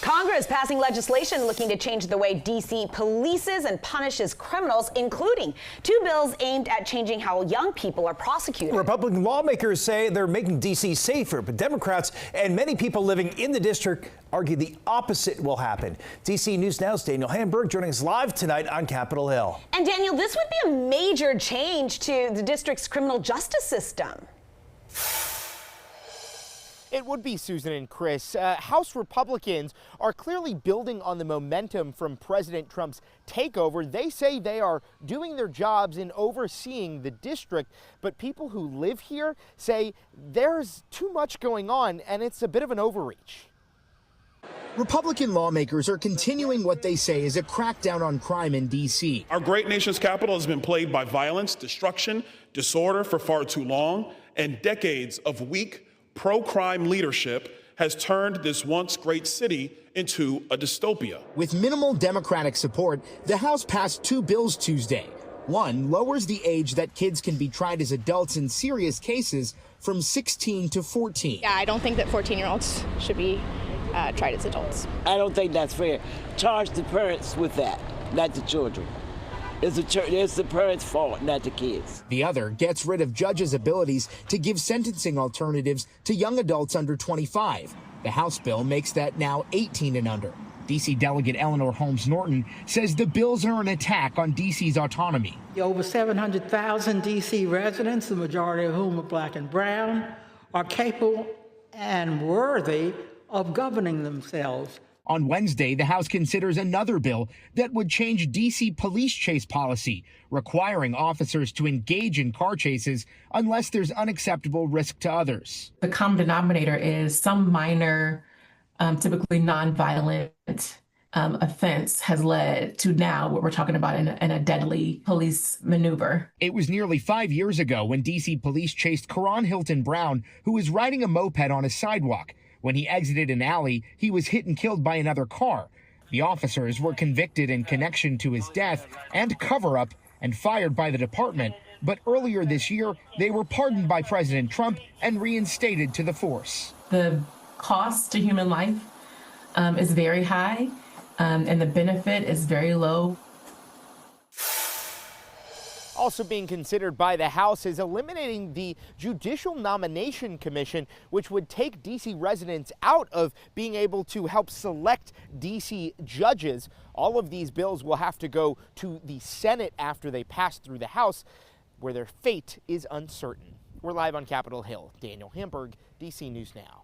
Congress passing legislation looking to change the way D.C. polices and punishes criminals, including 2 bills aimed at changing how young people are prosecuted. Republican lawmakers say they're making D.C. safer, but Democrats and many people living in the district argue the opposite will happen. D.C. News Now's Daniel Hamburg joining us live tonight on Capitol Hill. And Daniel, this would be a major change to the district's criminal justice system. It would be, Susan and Chris. House Republicans are clearly building on the momentum from President Trump's takeover. They say they are doing their jobs in overseeing the district, but people who live here say there's too much going on and it's a bit of an overreach. Republican lawmakers are continuing what they say is a crackdown on crime in D.C. Our great nation's capital has been plagued by violence, destruction, disorder for far too long, and decades of weak pro-crime leadership has turned this once great city into a dystopia. With minimal Democratic support, the House passed 2 bills Tuesday. One lowers the age that kids can be tried as adults in serious cases from 16 to 14. Yeah, I don't think that 14-year-olds should be tried as adults. I don't think that's fair. Charge the parents with that, not the children. It's the parents' fault, not the kids. The other gets rid of judges' abilities to give sentencing alternatives to young adults under 25. The House bill makes that now 18 and under. D.C. Delegate Eleanor Holmes Norton says the bills are an attack on D.C.'s autonomy. Over 700,000 D.C. residents, the majority of whom are black and brown, are capable and worthy of governing themselves. On Wednesday, the House considers another bill that would change D.C. police chase policy, requiring officers to engage in car chases unless there's unacceptable risk to others. The common denominator is some minor, typically nonviolent offense has led to now what we're talking about in a deadly police maneuver. It was nearly 5 years ago when D.C. police chased Karan Hilton Brown, who was riding a moped on a sidewalk. When he exited an alley, he was hit and killed by another car. The officers were convicted in connection to his death and cover-up and fired by the department. But earlier this year, they were pardoned by President Trump and reinstated to the force. The cost to human life is very high, and the benefit is very low. Also being considered by the House is eliminating the Judicial Nomination Commission, which would take D.C. residents out of being able to help select D.C. judges. All of these bills will have to go to the Senate after they pass through the House, where their fate is uncertain. We're live on Capitol Hill. Daniel Hamburg, D.C. News Now.